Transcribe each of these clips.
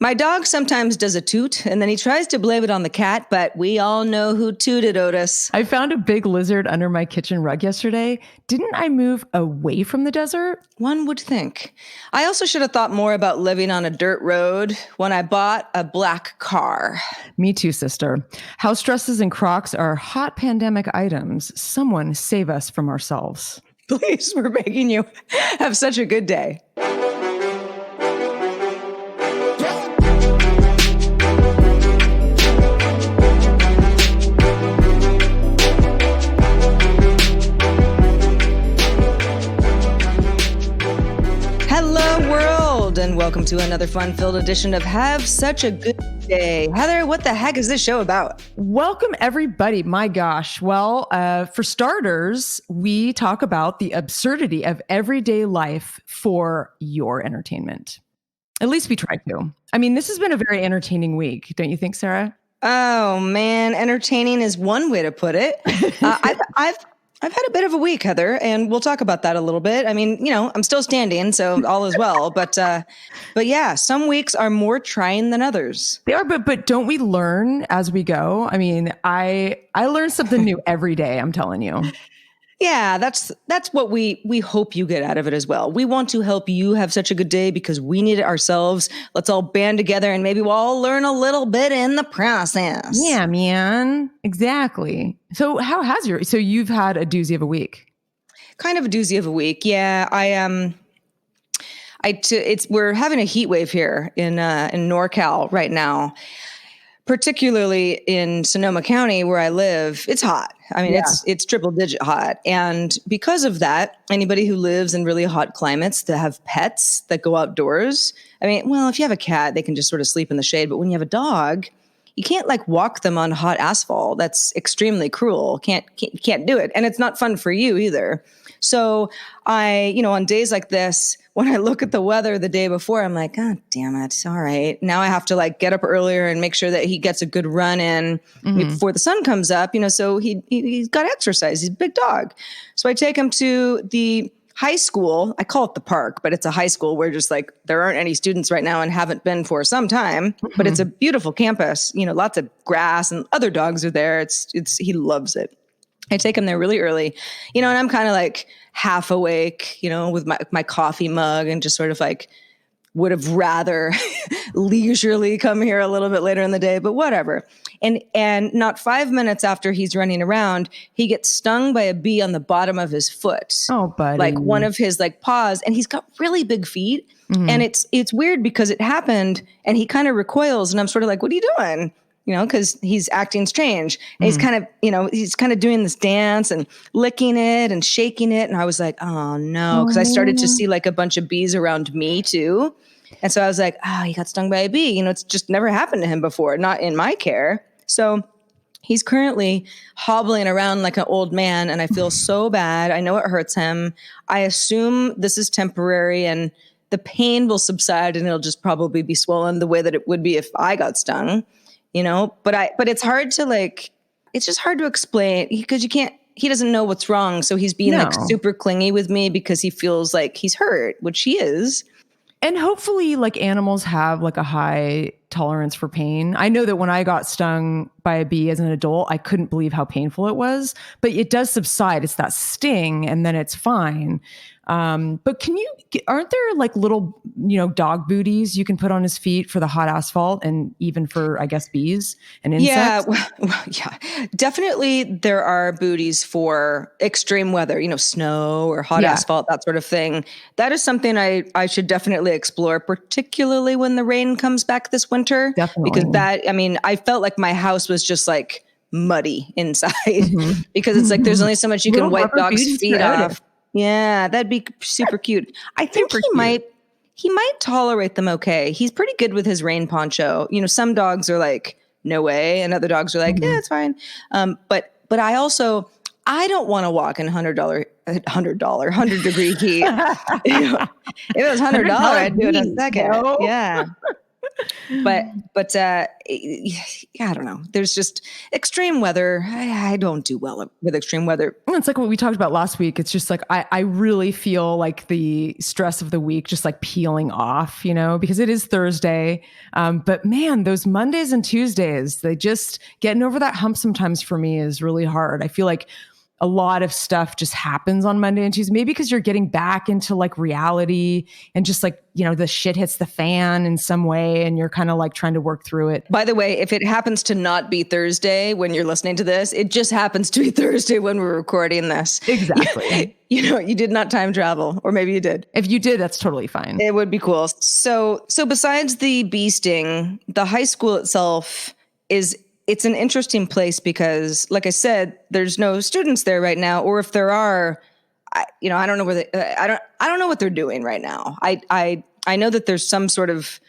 My dog sometimes does a toot, and then he tries to blame it on the cat, but we all know who tooted, Otis. I found a big lizard under my kitchen rug yesterday. Didn't I move away from the desert? One would think. I also should have thought more about living on a dirt road when I bought a black car. Me too, sister. House dresses and Crocs are hot pandemic items. Someone save us from ourselves. Please, we're begging you. Have such a good day. And welcome to another fun-filled edition of Have Such a Good Day. Heather, what the heck is this show about? Welcome, everybody. My gosh. Well, for starters, we talk about the absurdity of everyday life for your entertainment. At least we try to. I mean, this has been a very entertaining week. Don't you think, Sarah? Oh, man. Entertaining is one way to put it. I've had a bit of a week, Heather, and we'll talk about that a little bit. I mean, you know, I'm still standing, so all is well. But yeah, some weeks are more trying than others. They are, but don't we learn as we go? I mean, I learn something new every day, I'm telling you. Yeah, that's what we hope you get out of it as well. We want to help you have such a good day because we need it ourselves. Let's all band together and maybe we'll all learn a little bit in the process. Yeah, man. Exactly. So so you've had a doozy of a week? Kind of a doozy of a week. Yeah, we're having a heat wave here in NorCal right now. Particularly in Sonoma County where I live, it's hot. I mean, it's triple digit hot. And because of that, anybody who lives in really hot climates that have pets that go outdoors, I mean, well, if you have a cat, they can just sort of sleep in the shade. But when you have a dog, you can't like walk them on hot asphalt. That's extremely cruel. Can't do it. And it's not fun for you either. So on days like this, when I look at the weather the day before, I'm like, God damn it. All right. Now I have to like get up earlier and make sure that he gets a good run in before the sun comes up, so he's got exercise. He's a big dog. So I take him to the high school. I call it the park, but it's a high school where just like there aren't any students right now and haven't been for some time, but it's a beautiful campus, lots of grass and other dogs are there. He loves it. I take him there really early, and I'm kind of like half awake, with my coffee mug and just sort of like would have rather leisurely come here a little bit later in the day, but whatever. And not 5 minutes after he's running around, he gets stung by a bee on the bottom of his foot. Oh, buddy. Like one of his like paws, and he's got really big feet. And it's weird because it happened and he kind of recoils and I'm sort of like, what are you doing? Because he's acting strange. And he's kind of doing this dance and licking it and shaking it. And I was like, oh no. Because I started to see like a bunch of bees around me too. And so I was like, he got stung by a bee. It's just never happened to him before, not in my care. So he's currently hobbling around like an old man. And I feel so bad. I know it hurts him. I assume this is temporary and the pain will subside and it'll just probably be swollen the way that it would be if I got stung. But it's hard to it's just hard to explain because he doesn't know what's wrong. So he's being like super clingy with me because he feels like he's hurt, which he is. And hopefully like animals have like a high tolerance for pain. I know that when I got stung by a bee as an adult, I couldn't believe how painful it was, but it does subside. It's that sting and then it's fine. But aren't there like little, dog booties you can put on his feet for the hot asphalt and even for, I guess, bees and insects? Yeah, definitely there are booties for extreme weather, snow or hot asphalt, that sort of thing. That is something I should definitely explore, particularly when the rain comes back this winter. Definitely. Because I felt like my house was just like muddy inside because it's like there's only so much you can wipe dogs' feet off. Yeah, that'd be super cute. I think he might tolerate them okay. He's pretty good with his rain poncho. Some dogs are like, no way. And other dogs are like, yeah, it's fine. But I don't want to walk in $100 degree heat. If it was $100, I'd do it in a second. No. Yeah. I don't know. There's just extreme weather. I don't do well with extreme weather. It's like what we talked about last week. It's just like, I really feel like the stress of the week just like peeling off, because it is Thursday. But man, those Mondays and Tuesdays, they just getting over that hump sometimes for me is really hard. I feel like a lot of stuff just happens on Monday and Tuesday, maybe because you're getting back into like reality and just like, the shit hits the fan in some way and you're kind of like trying to work through it. By the way, if it happens to not be Thursday when you're listening to this, it just happens to be Thursday when we're recording this. Exactly. You did not time travel, or maybe you did. If you did, that's totally fine. It would be cool. So besides the bee sting, the high school itself it's an interesting place because, like I said, there's no students there right now, or if there are, I don't know where I don't know what they're doing right now. I know that there's some sort of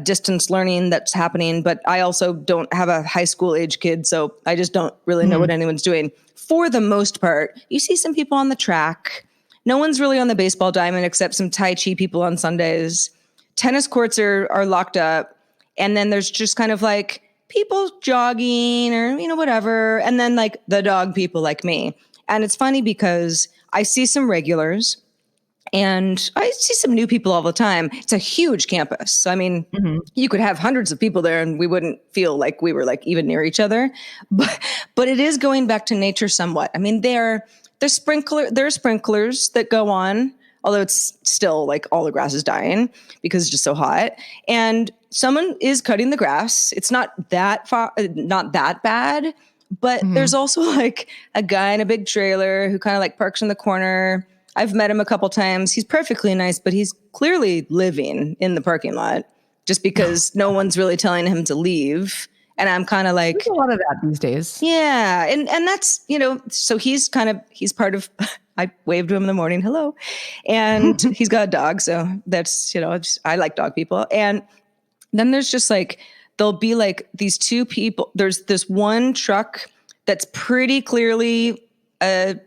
distance learning that's happening, but I also don't have a high school age kid, so I just don't really know what anyone's doing. For the most part, you see some people on the track. No one's really on the baseball diamond except some Tai Chi people on Sundays. Tennis courts are locked up, and then there's just kind of like people jogging or, whatever. And then like the dog people like me. And it's funny because I see some regulars and I see some new people all the time. It's a huge campus. So, you could have hundreds of people there and we wouldn't feel like we were like even near each other. But it is going back to nature somewhat. There are sprinklers that go on, although it's still like all the grass is dying because it's just so hot. And someone is cutting the grass. It's not that bad, but there's also like a guy in a big trailer who kind of like parks in the corner. I've met him a couple times. He's perfectly nice, but he's clearly living in the parking lot just because no one's really telling him to leave. And I'm kind of like, there's a lot of that these days. Yeah. And that's, so he's part of, I waved to him in the morning, hello. And he's got a dog. So that's, I like dog people. And then there's just like, there'll be like these two people. There's this one truck that's pretty clearly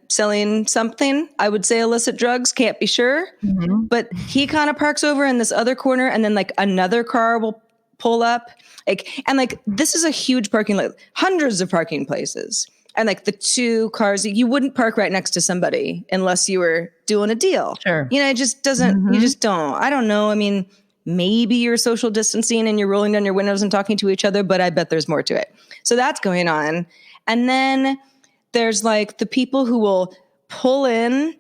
selling something. I would say illicit drugs, can't be sure. But he kind of parks over in this other corner and then like another car will pull up. This is a huge parking lot, hundreds of parking places. And like the two cars, you wouldn't park right next to somebody unless you were doing a deal. Sure. It just doesn't, you just don't. I don't know. Maybe you're social distancing and you're rolling down your windows and talking to each other, but I bet there's more to it. So that's going on. And then there's like the people who will pull in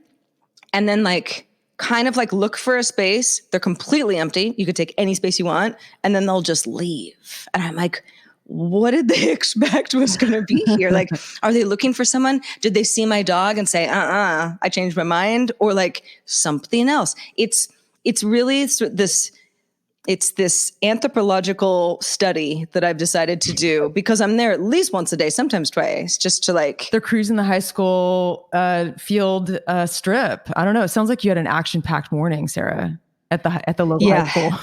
and then like kind of like look for a space. They're completely empty. You could take any space you want, and then they'll just leave. And I'm like, what did they expect was going to be here? Like, are they looking for someone? Did they see my dog and say, I changed my mind? Or like something else? It's really this anthropological study that I've decided to do because I'm there at least once a day, sometimes twice, just to like. They're cruising the high school field strip. I don't know. It sounds like you had an action-packed morning, Sarah, at the local high school.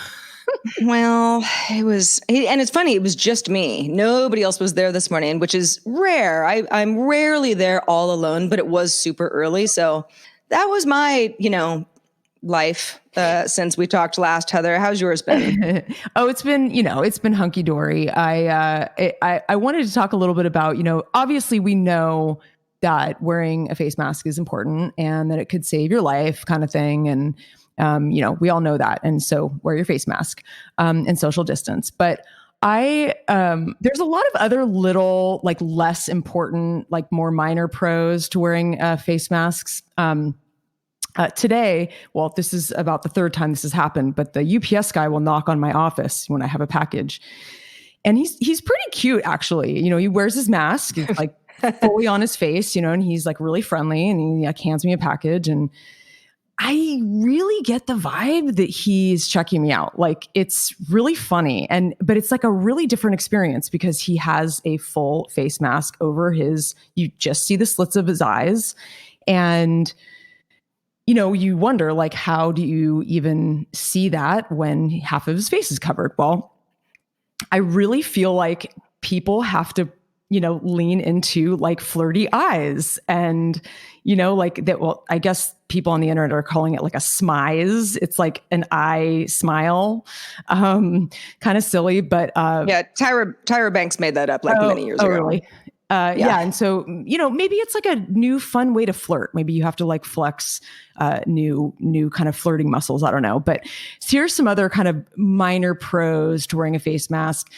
Well, and it's funny, it was just me. Nobody else was there this morning, which is rare. I'm rarely there all alone, but it was super early. So that was my, life since we talked last. Heather, how's yours been? Oh, it's been hunky dory. I wanted to talk a little bit about, obviously we know that wearing a face mask is important and that it could save your life kind of thing. And, we all know that. And so wear your face mask and social distance. But there's a lot of other little, like less important, like more minor pros to wearing face masks. Today, well, this is about the third time this has happened, but the UPS guy will knock on my office when I have a package. And he's pretty cute, actually. He wears his mask, it's like fully on his face, and he's like really friendly and he like hands me a package. And I really get the vibe that he's checking me out. Like, it's really funny. But it's like a really different experience because he has a full face mask over you just see the slits of his eyes. And you wonder, like, how do you even see that when half of his face is covered? Well, I really feel like people have to lean into like flirty eyes and, like that. Well, I guess people on the internet are calling it like a smize. It's like an eye smile, kind of silly, but yeah, Tyra Banks made that up like many years ago. Really? Yeah. And so, maybe it's like a new fun way to flirt. Maybe you have to like flex new kind of flirting muscles. I don't know. But here's some other kind of minor pros to wearing a face mask.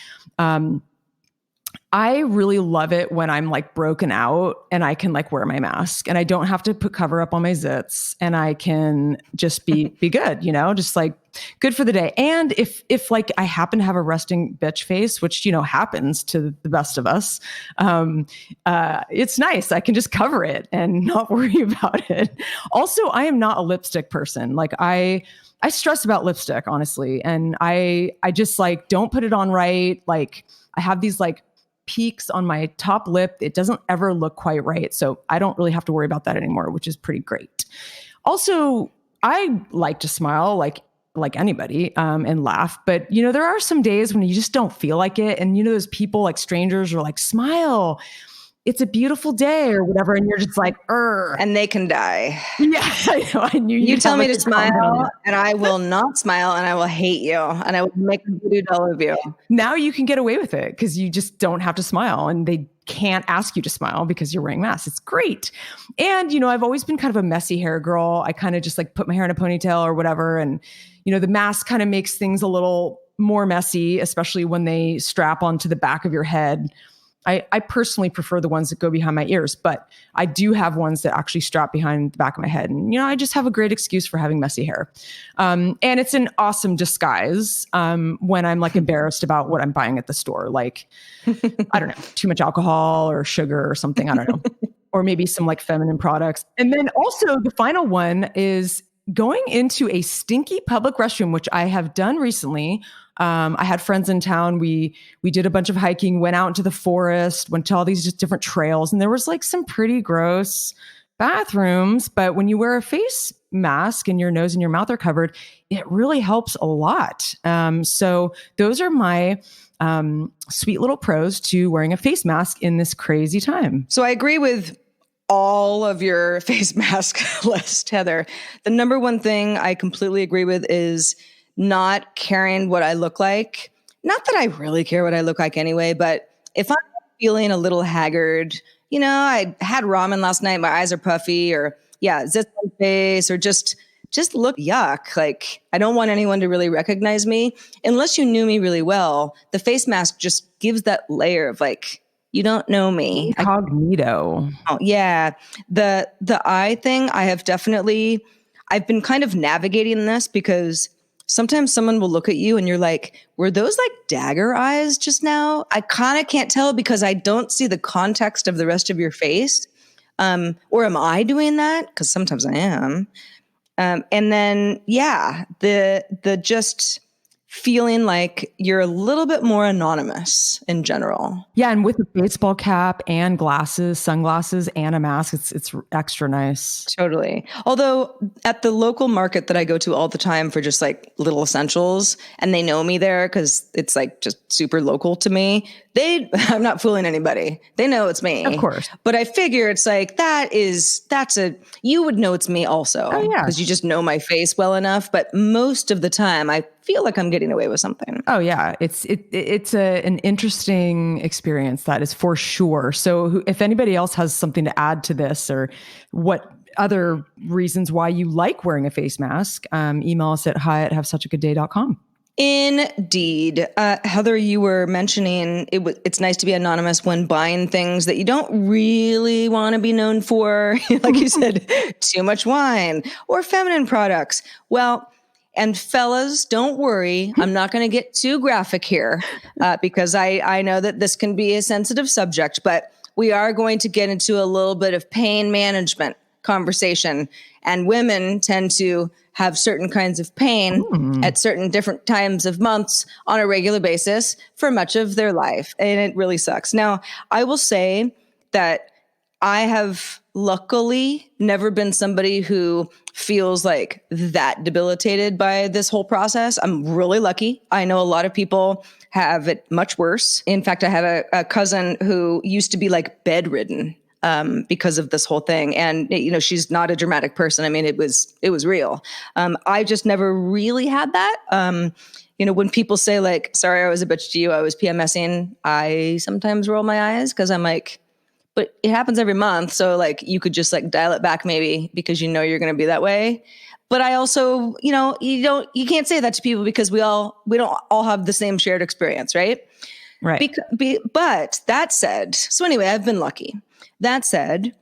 I really love it when I'm like broken out and I can like wear my mask and I don't have to put cover up on my zits and I can just be good, just like good for the day. And if like I happen to have a resting bitch face, which, happens to the best of us, it's nice. I can just cover it and not worry about it. Also, I am not a lipstick person. Like I stress about lipstick, honestly. And I just like, don't put it on right. Like I have these like peaks on my top lip. It doesn't ever look quite right. So I don't really have to worry about that anymore, which is pretty great. Also, I like to smile like anybody and laugh. But, there are some days when you just don't feel like it. And, those people like strangers are like, smile. It's a beautiful day or whatever. And you're just like, and they can die. Yeah, I know. I knew you tell me to smile and I will not smile and I will hate you and I will make a voodoo doll of you. Now you can get away with it because you just don't have to smile and they can't ask you to smile because you're wearing masks. It's great. And, I've always been kind of a messy hair girl. I kind of just like put my hair in a ponytail or whatever. And, the mask kind of makes things a little more messy, especially when they strap onto the back of your head. I personally prefer the ones that go behind my ears, but I do have ones that actually strap behind the back of my head. And, I just have a great excuse for having messy hair. And it's an awesome disguise when I'm like embarrassed about what I'm buying at the store. Like, I don't know, too much alcohol or sugar or something. I don't know. Or maybe some like feminine products. And then also the final one is going into a stinky public restroom, which I have done recently. I had friends in town. We did a bunch of hiking, went out into the forest, went to all these just different trails, and there was like some pretty gross bathrooms. But when you wear a face mask and your nose and your mouth are covered, it really helps a lot. So those are my sweet little pros to wearing a face mask in this crazy time. So I agree with all of your face mask list, Heather. The number one thing I completely agree with is not caring what I look like. Not that I really care what I look like anyway, but if I'm feeling a little haggard, I had ramen last night, my eyes are puffy, or zits on face, or just look yuck. Like, I don't want anyone to really recognize me. Unless you knew me really well, the face mask just gives that layer of like, you don't know me. Incognito. Yeah. The eye thing, I've been kind of navigating this because sometimes someone will look at you and you're like, were those like dagger eyes just now? I kind of can't tell because I don't see the context of the rest of your face. Or am I doing that? Because sometimes I am. And then, the just feeling like you're a little bit more anonymous in general. Yeah, and with a baseball cap and glasses, sunglasses, and a mask, it's extra nice. Totally. Although at the local market that I go to all the time for just like little essentials, and they know me there because it's like just super local to me, I'm not fooling anybody. They know it's me. Of course. But I figure it's like, you would know it's me also. Oh, yeah. Because you just know my face well enough. But most of the time, I feel like I'm getting away with something. Oh, yeah. It's an interesting experience, that is for sure. So if anybody else has something to add to this, or what other reasons why you like wearing a face mask, email us at hi@havesuchagoodday.com. Indeed. Heather, you were mentioning it's nice to be anonymous when buying things that you don't really want to be known for. Like you said, too much wine or feminine products. Well, and fellas, don't worry. I'm not going to get too graphic here because I know that this can be a sensitive subject, but we are going to get into a little bit of pain management conversation. And women tend to have certain kinds of pain at certain different times of months on a regular basis for much of their life. And it really sucks. Now, I will say that I have luckily never been somebody who feels like that debilitated by this whole process. I'm really lucky. I know a lot of people have it much worse. In fact, I have a cousin who used to be like bedridden because of this whole thing. And, you know, she's not a dramatic person. I mean, it was real. I just never really had that. You know, when people say like, sorry, I was a bitch to you, I was PMSing, I sometimes roll my eyes because I'm like, but it happens every month. So like you could just like dial it back maybe because you know you're going to be that way. But I also, you know, you can't say that to people because we don't all have the same shared experience, right? Right. But that said, so anyway, I've been lucky. That said,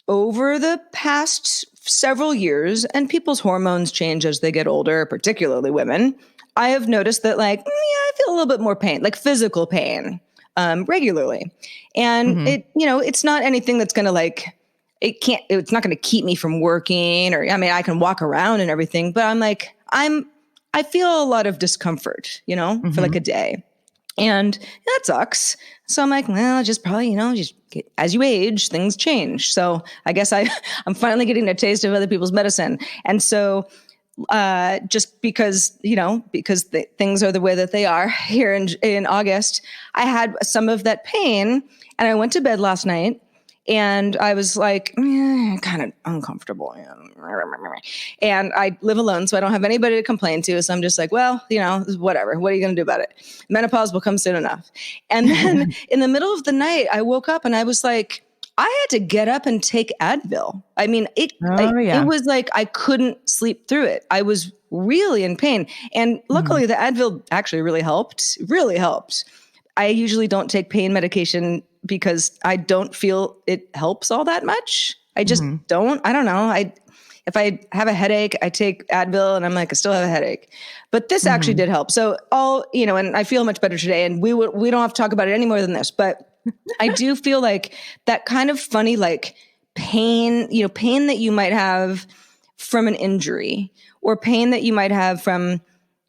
over the past several years, and people's hormones change as they get older, particularly women, I have noticed that like, yeah, I feel a little bit more pain, like physical pain. Regularly. And it, you know, it's not anything that's going to like, it's not going to keep me from working or, I mean, I can walk around and everything, but I'm like, I feel a lot of discomfort, you know, for like a day. And that sucks. So I'm like, well, just probably, you know, as you age, things change. So I guess I'm finally getting a taste of other people's medicine. And so just because, you know, because things are the way that they are here in August, I had some of that pain and I went to bed last night and I was like, kind of uncomfortable. And I live alone, so I don't have anybody to complain to. So I'm just like, well, you know, whatever. What are you going to do about it? Menopause will come soon enough. And then in the middle of the night, I woke up and I was like, I had to get up and take Advil. I mean, it was like I couldn't sleep through it. I was really in pain. And luckily the Advil actually really helped. Really helped. I usually don't take pain medication because I don't feel it helps all that much. I just don't. I don't know. If I have a headache, I take Advil and I'm like, I still have a headache. But this actually did help. So and I feel much better today. And we don't have to talk about it any more than this, but I do feel like that kind of funny, like pain, you know, pain that you might have from an injury or pain that you might have from,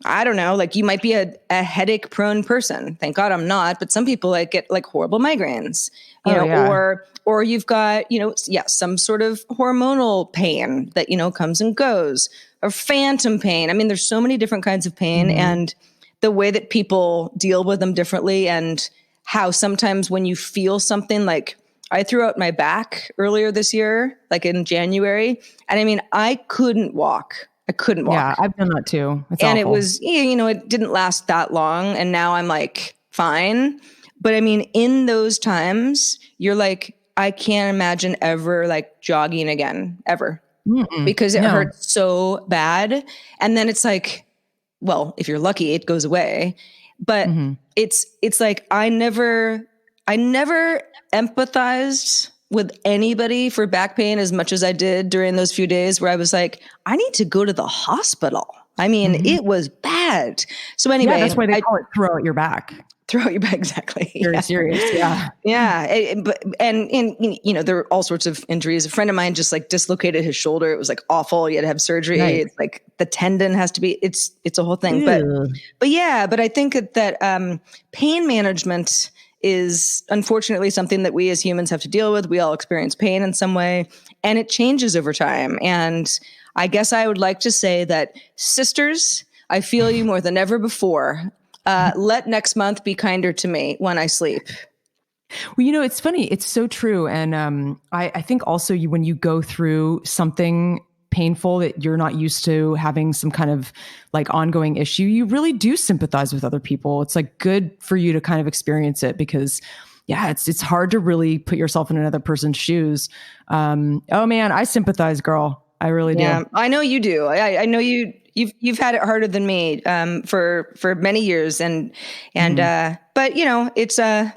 I don't know, like you might be a headache prone person. Thank God I'm not, but some people like get like horrible migraines, you know, or you've got, you know, some sort of hormonal pain that, you know, comes and goes, or phantom pain. I mean, there's so many different kinds of pain and the way that people deal with them differently, and how sometimes when you feel something, like I threw out my back earlier this year, like in January, and I mean, I couldn't walk. Yeah, I've done that too. It's and awful. it was, you know, it didn't last that long. And now I'm like, fine. But I mean, in those times, you're like, I can't imagine ever like jogging again, ever. Because it hurts so bad. And then it's like, well, if you're lucky, it goes away. But it's like, I never empathized with anybody for back pain as much as I did during those few days where I was like, I need to go to the hospital. I mean, it was bad. So anyway, that's why they call it throw out your back. Throw out your back, exactly. Very serious, yeah. Yeah, and you know, there are all sorts of injuries. A friend of mine just like dislocated his shoulder. It was like awful. He had to have surgery. Nice. It's like the tendon has to be. It's a whole thing. Ew. But I think that pain management is unfortunately something that we as humans have to deal with. We all experience pain in some way, and it changes over time. And I guess I would like to say that, sisters, I feel you more than ever before. Let next month be kinder to me when I sleep. Well, you know, it's funny. It's so true. And I think also when you go through something painful that you're not used to having some kind of like ongoing issue, you really do sympathize with other people. It's like good for you to kind of experience it because it's hard to really put yourself in another person's shoes. Oh man, I sympathize, girl. I really do. Yeah, I know you do. I know you've had it harder than me for many years, and but you know, it's hey,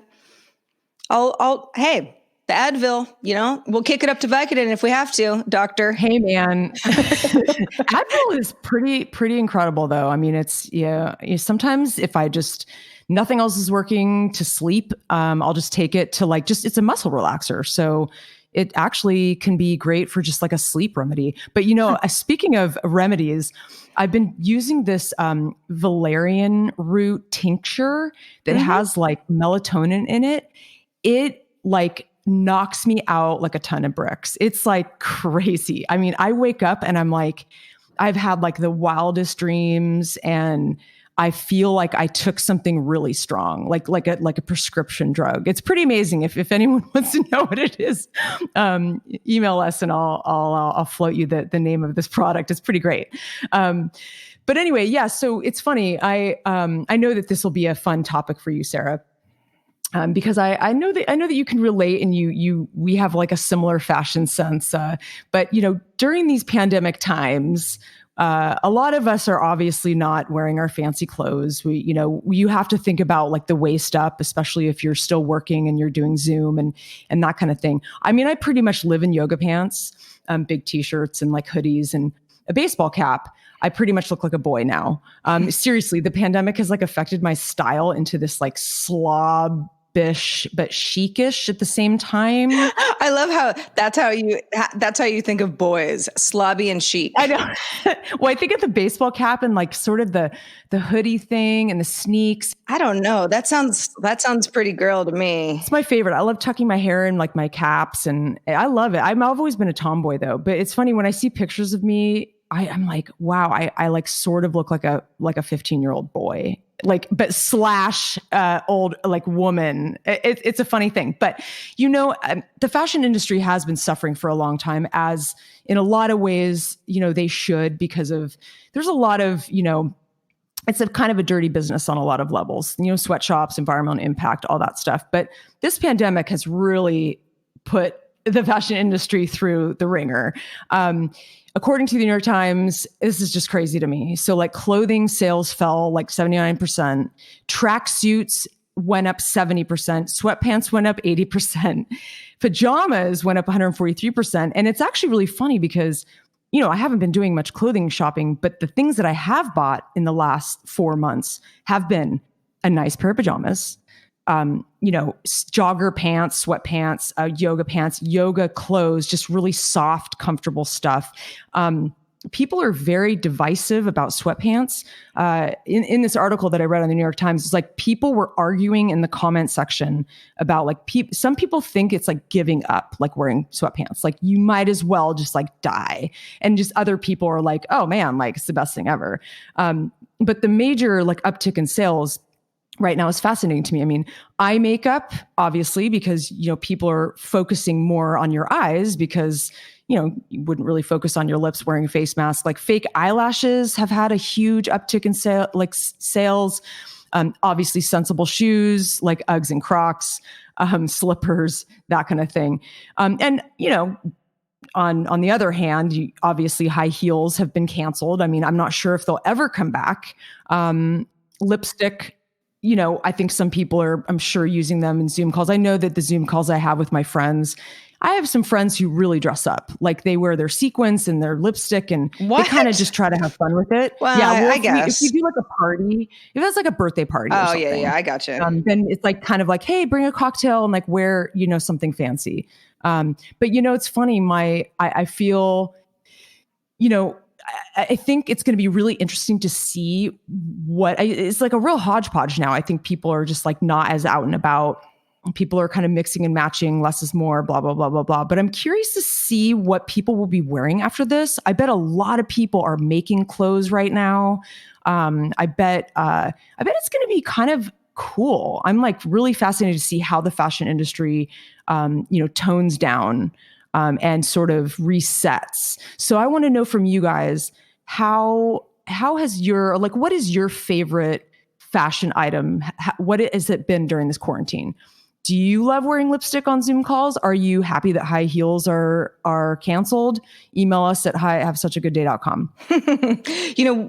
the Advil, you know, we'll kick it up to Vicodin if we have to, doctor. Hey man, Advil is pretty incredible though. I mean, it's sometimes if I just nothing else is working to sleep, I'll just take it to like it's a muscle relaxer. So it actually can be great for just like a sleep remedy. But you know, speaking of remedies, I've been using this valerian root tincture that has like melatonin in it. It like knocks me out like a ton of bricks. It's like crazy. I mean, I wake up and I'm like, I've had like the wildest dreams, and I feel like I took something really strong, like a prescription drug. It's pretty amazing. If anyone wants to know what it is, email us and I'll float you the name of this product. It's pretty great. But anyway, yeah. So it's funny. I know that this will be a fun topic for you, Sarah. Because I know that you can relate, and we have like a similar fashion sense. But during these pandemic times, a lot of us are obviously not wearing our fancy clothes. You have to think about like the waist up, especially if you're still working and you're doing Zoom and that kind of thing. I mean, I pretty much live in yoga pants, big t-shirts and like hoodies and a baseball cap. I pretty much look like a boy now. Seriously, the pandemic has like affected my style into this like slob bish but chicish at the same time. I love how that's how you think of boys, slobby and chic. I know. Well, I think of the baseball cap and like sort of the hoodie thing and the sneaks. I don't know. That sounds pretty girl to me. It's my favorite. I love tucking my hair in like my caps, and I love it. I've always been a tomboy though, but it's funny when I see pictures of me, I'm like, wow, I like sort of look like a 15-year-old boy. Like, but slash old like woman. It's a funny thing, but the fashion industry has been suffering for a long time, as in a lot of ways, they should, because there's a lot of, it's a kind of a dirty business on a lot of levels, sweatshops, environmental impact, all that stuff. But this pandemic has really put the fashion industry through the ringer. According to the New York Times, this is just crazy to me. So like clothing sales fell like 79%. Tracksuits went up 70%. Sweatpants went up 80%. Pajamas went up 143%. And it's actually really funny because, I haven't been doing much clothing shopping, but the things that I have bought in the last 4 months have been a nice pair of pajamas, jogger pants, sweatpants, yoga pants, yoga clothes, just really soft, comfortable stuff. People are very divisive about sweatpants. In this article that I read on the New York Times, it's like people were arguing in the comment section about like some people think it's like giving up, like wearing sweatpants, like you might as well just like die. And just other people are like, oh man, like it's the best thing ever. But the major like uptick in sales right now is fascinating to me. I mean, eye makeup, obviously, because, people are focusing more on your eyes because, you wouldn't really focus on your lips wearing a face mask. Like fake eyelashes have had a huge uptick in sales. Obviously sensible shoes like Uggs and Crocs, slippers, that kind of thing. And, on the other hand, obviously high heels have been canceled. I mean, I'm not sure if they'll ever come back. Lipstick, I think some people are, I'm sure, using them in Zoom calls. I know that the Zoom calls I have with my friends, I have some friends who really dress up. Like they wear their sequins and their lipstick and they kind of just try to have fun with it. Well, yeah, I guess. If you do like a party, if that's like a birthday party or something. Yeah, I gotcha. Then it's like kind of like, hey, bring a cocktail and like wear, something fancy. But it's funny. I feel, I think it's going to be really interesting to see it's like a real hodgepodge now. I think people are just like not as out and about. People are kind of mixing and matching, less is more, blah, blah, blah, blah, blah. But I'm curious to see what people will be wearing after this. I bet a lot of people are making clothes right now. I bet it's going to be kind of cool. I'm like really fascinated to see how the fashion industry, tones down and sort of resets. So I want to know from you guys, how has what is your favorite fashion item? What has it been during this quarantine? Do you love wearing lipstick on Zoom calls? Are you happy that high heels are canceled? Email us at hi@havesuchagoodday.com.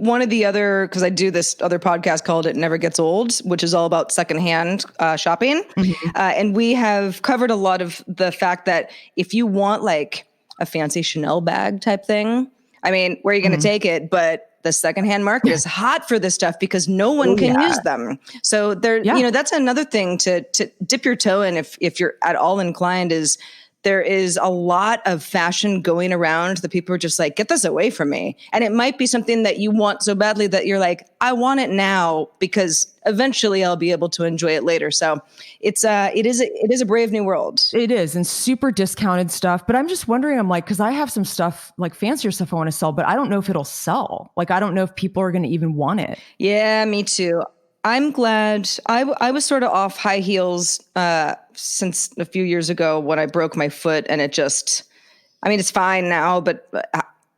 One of the other, because I do this other podcast called It Never Gets Old, which is all about secondhand shopping. Mm-hmm. And we have covered a lot of the fact that if you want like a fancy Chanel bag type thing, I mean, where are you going to take it? But the secondhand market is hot for this stuff because no one can use them. So that's another thing to dip your toe in if you're at all inclined is there is a lot of fashion going around that people are just like, get this away from me. And it might be something that you want so badly that you're like, I want it now because eventually I'll be able to enjoy it later. So it is a brave new world. It is, and super discounted stuff. But I'm just wondering, I'm like, because I have some stuff, like fancier stuff I want to sell, but I don't know if it'll sell. Like, I don't know if people are going to even want it. Yeah, me too. I'm glad I was sort of off high heels since a few years ago when I broke my foot, and it just, I mean, it's fine now, but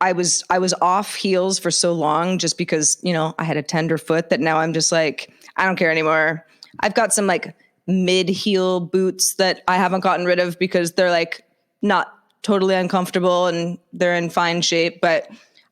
I was off heels for so long just because, you know, I had a tender foot that now I'm just like, I don't care anymore. I've got some like mid heel boots that I haven't gotten rid of because they're like not totally uncomfortable and they're in fine shape, but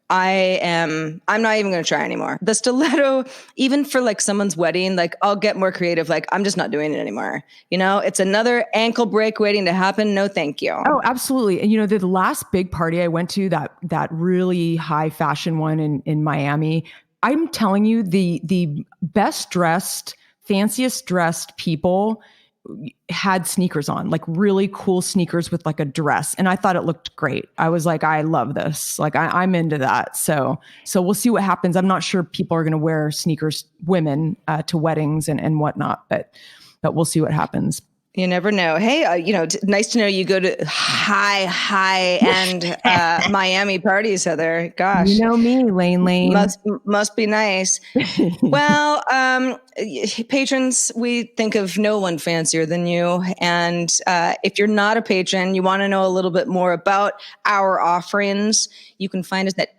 I'm not even going to try anymore. The stiletto, even for like someone's wedding, like I'll get more creative. Like I'm just not doing it anymore. You know, it's another ankle break waiting to happen. No, thank you. Oh, absolutely. And you know, the last big party I went to, that really high fashion one in Miami, I'm telling you, the best dressed, fanciest dressed people had sneakers on, like really cool sneakers with like a dress. And I thought it looked great. I was like, I love this. Like I'm into that. So we'll see what happens. I'm not sure people are going to wear sneakers, women, to weddings and whatnot, but we'll see what happens. You never know. Hey, you know, nice to know you go to high end Miami parties, Heather. Gosh, you know me, Lane. Must be nice. Well, patrons, we think of no one fancier than you. And if you're not a patron, you want to know a little bit more about our offerings, you can find us at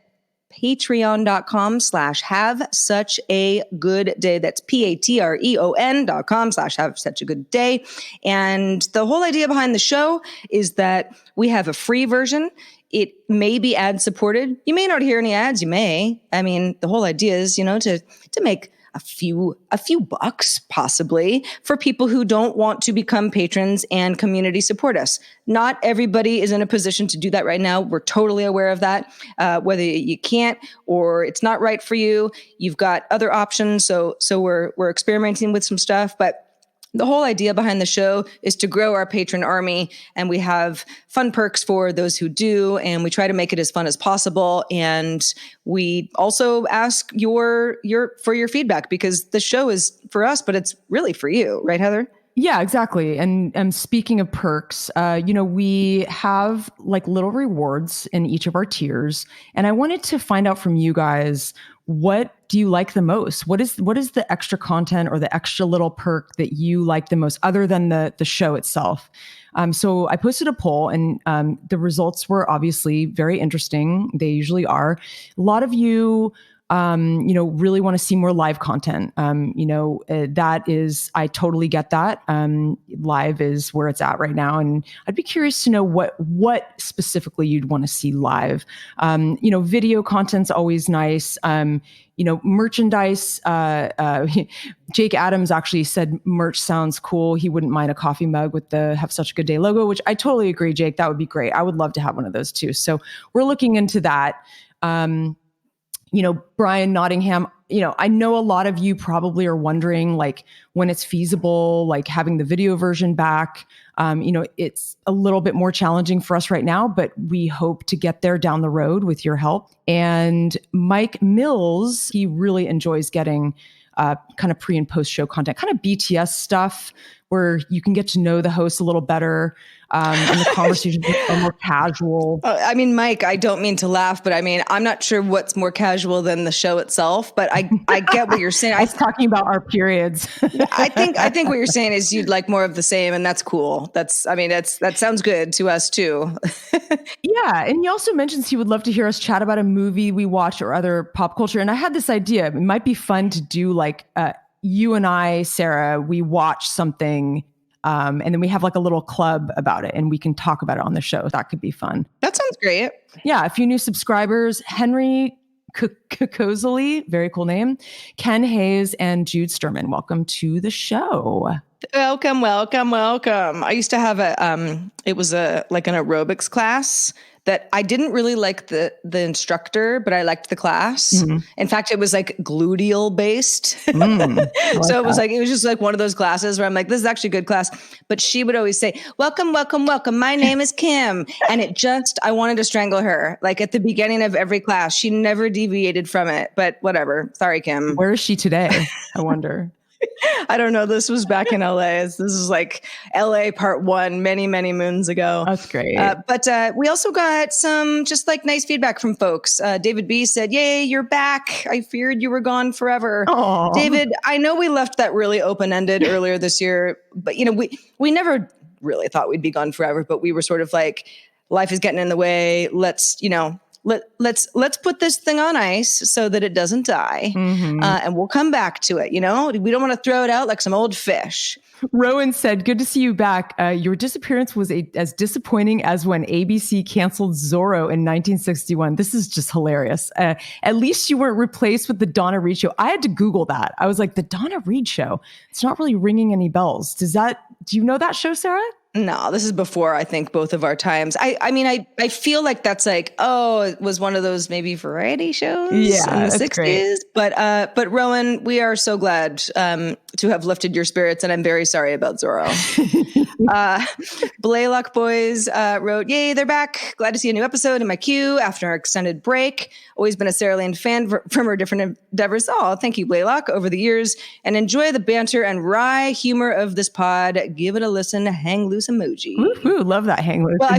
patreon.com/have such a good day. That's patreon.com/have such a good day. And the whole idea behind the show is that we have a free version. It may be ad supported. You may not hear any ads. You may. I mean, the whole idea is, you know, to make a few bucks possibly for people who don't want to become patrons and community support us. Not everybody is in a position to do that right now. We're totally aware of that. Whether you can't or it's not right for you, you've got other options. So we're experimenting with some stuff, but the whole idea behind the show is to grow our patron army, and we have fun perks for those who do, and we try to make it as fun as possible. And we also ask for your feedback because the show is for us, but it's really for you, right, Heather? Yeah, exactly. And speaking of perks, you know, we have like little rewards in each of our tiers, and I wanted to find out from you guys, what do you like the most? What is the extra content or the extra little perk that you like the most, other than the show itself? So I posted a poll, and the results were obviously very interesting. They usually are. A lot of you, you know, really want to see more live content. You know, that is, I totally get that. Live is where it's at right now. And I'd be curious to know what specifically you'd want to see live. You know, video content's always nice. You know, merchandise, Jake Adams actually said merch sounds cool. He wouldn't mind a coffee mug with the Have Such a Good Day logo, which I totally agree, Jake. That would be great. I would love to have one of those too. So we're looking into that. You know, Brian Nottingham, you know, I know a lot of you probably are wondering, like, when it's feasible, like having the video version back. You know, it's a little bit more challenging for us right now, but we hope to get there down the road with your help. And Mike Mills, he really enjoys getting kind of pre and post show content, kind of BTS stuff where you can get to know the host a little better. And the conversation is more casual. I mean, Mike, I don't mean to laugh, but I mean, I'm not sure what's more casual than the show itself, but I get what you're saying. I was talking about our periods. I think what you're saying is you'd like more of the same, and that's cool. That sounds good to us too. Yeah. And he also mentions he would love to hear us chat about a movie we watch or other pop culture. And I had this idea. It might be fun to do like, you and I, Sarah, we watch something, and then we have like a little club about it and we can talk about it on the show. That could be fun. That sounds great. Yeah. A few new subscribers, Henry Kokozely, very cool name, Ken Hayes, and Jude Sturman. Welcome to the show. Welcome. I used to have it was like an aerobics class that I didn't really like the instructor, but I liked the class. Mm-hmm. In fact, it was like gluteal based. So it was like, it was just like one of those classes where I'm like, this is actually a good class. But she would always say, welcome, welcome, welcome. My name is Kim. And it just, I wanted to strangle her. Like at the beginning of every class, she never deviated from it, but whatever. Sorry, Kim. Where is she today? I wonder. I don't know. This was back in LA. This is like LA part 1 many, many moons ago. That's great. But we also got some just like nice feedback from folks. David B said, yay, you're back. I feared you were gone forever. Aww. David, I know we left that really open-ended earlier this year, but you know, we never really thought we'd be gone forever, but we were sort of like, life is getting in the way. Let's put this thing on ice so that it doesn't die. Mm-hmm. And we'll come back to it. You know, we don't want to throw it out like some old fish. Rowan said, good to see you back. Your disappearance was as disappointing as when ABC canceled Zorro in 1961. This is just hilarious. At least you weren't replaced with the Donna Reed show. I had to Google that. I was like, the Donna Reed show? It's not really ringing any bells. Do you know that show, Sarah? No, this is before, I think, both of our times. I mean, I feel like that's like, oh, it was one of those maybe variety shows in the 60s. Great. But Rowan, we are so glad to have lifted your spirits, and I'm very sorry about Zorro. Blaylock Boys wrote, yay, they're back. Glad to see a new episode in my queue after our extended break. Always been a Sarah Lane fan from her different endeavors. Oh, thank you, Blaylock, over the years. And enjoy the banter and wry humor of this pod. Give it a listen. Hang loose emoji. Woo-hoo, love that hang loose. Well, I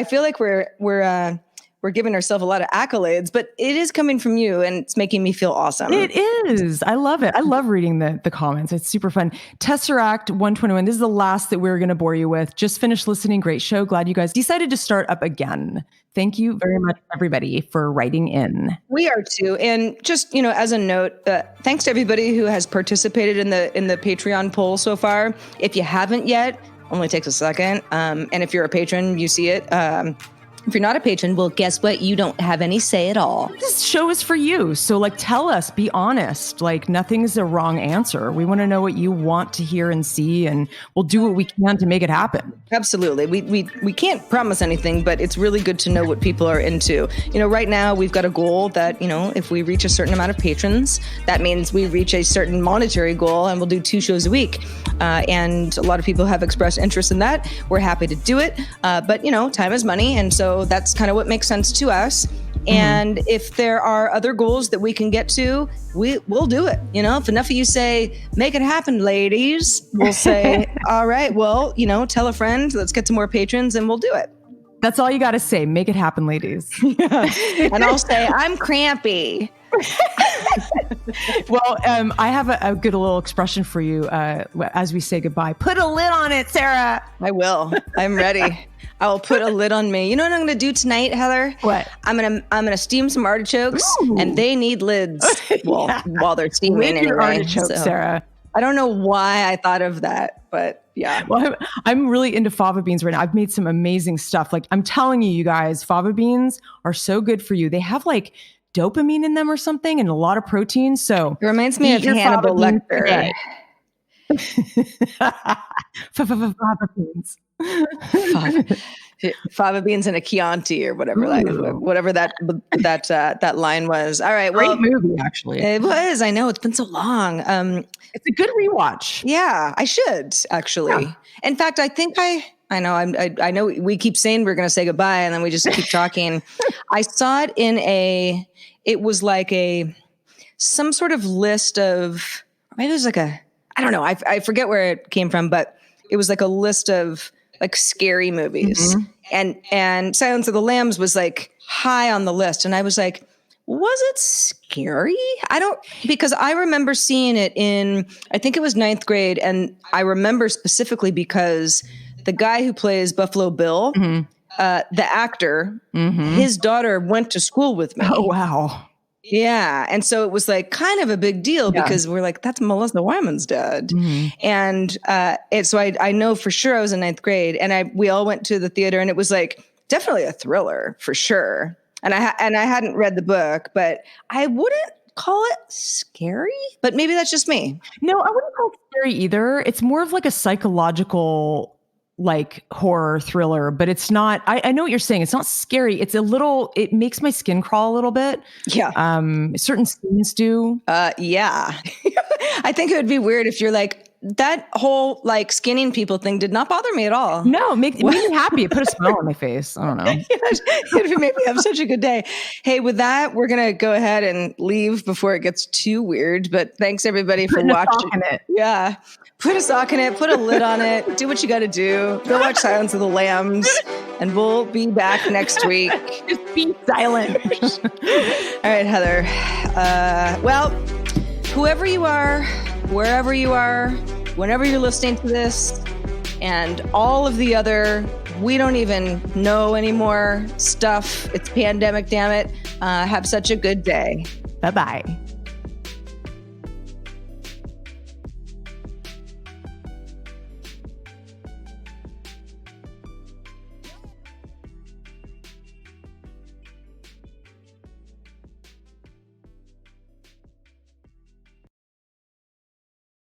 feel like we're giving ourselves a lot of accolades, but it is coming from you and it's making me feel awesome. It is. I love it. I love reading the comments. It's super fun. Tesseract 121. This is the last that we're going to bore you with. Just finished listening. Great show. Glad you guys decided to start up again. Thank you very much, everybody, for writing in. We are too. And just, you know, as a note, thanks to everybody who has participated in the Patreon poll so far. If you haven't yet, only takes a second. And if you're a patron, you see it. If you're not a patron, well, guess what? You don't have any say at all. This show is for you. So like, tell us, be honest. Like nothing's a wrong answer. We want to know what you want to hear and see, and we'll do what we can to make it happen. Absolutely. We can't promise anything, but it's really good to know what people are into. You know, right now we've got a goal that, you know, if we reach a certain amount of patrons, that means we reach a certain monetary goal and we'll do 2 shows a week. And a lot of people have expressed interest in that. We're happy to do it. But, you know, time is money. And so that's kind of what makes sense to us. And if there are other goals that we can get to, we'll do it. You know, if enough of you say, make it happen, ladies, we'll say, all right, well, you know, tell a friend, let's get some more patrons and we'll do it. That's all you got to say. Make it happen, ladies. And I'll say, I'm crampy. Well, I have a good little expression for you as we say goodbye. Put a lid on it, Sarah. I will. I'm ready. I will put a lid on me. You know what I'm going to do tonight, Heather? What? I'm gonna steam some artichokes, and they need lids. Well, while they're steaming With your anyway. artichokes, So, Sarah. I don't know why I thought of that, but yeah. Well, I'm really into fava beans right now. I've made some amazing stuff. Like I'm telling you, you guys, fava beans are so good for you. They have like dopamine in them or something and a lot of protein. So it reminds me of Hannibal Lecter. Fava beans. Fava beans and a Chianti or whatever, whatever that line was. All right, well, great movie actually. It was. I know it's been so long. It's a good rewatch. Yeah, I should actually. Yeah. In fact, I think I know. I know we keep saying we're going to say goodbye, and then we just keep talking. I saw it in it was like some sort of list of, maybe it was like I don't know. I forget where it came from, but it was like a list of like scary movies, and Silence of the Lambs was like high on the list, and I was like, was it scary? Because I remember seeing it I think it was 9th grade, and I remember specifically because the guy who plays Buffalo Bill, the actor, his daughter went to school with me. Oh, wow. Yeah. And so it was like kind of a big deal because we're like, that's Melissa Wyman's dad. And so I know for sure I was in 9th grade, and we all went to the theater, and it was like definitely a thriller for sure. And I hadn't read the book, but I wouldn't call it scary, but maybe that's just me. No, I wouldn't call it scary either. It's more of like a psychological like horror thriller, but it's not, I know what you're saying. It's not scary. It makes my skin crawl a little bit. Yeah. Certain scenes do. Yeah. I think it would be weird if you're like, that whole like skinning people thing did not bother me at all. No, it made me happy. It put a smile on my face. I don't know. It made me have such a good day. Hey, with that, we're going to go ahead and leave before it gets too weird. But thanks everybody for watching. It. Yeah. Put a sock in it, put a lid on it, do what you got to do. Go watch Silence of the Lambs, and we'll be back next week. Just be silent. All right, Heather. Well, whoever you are, wherever you are, whenever you're listening to this, and all of the other, we don't even know anymore stuff. It's pandemic, damn it. Have such a good day. Bye-bye.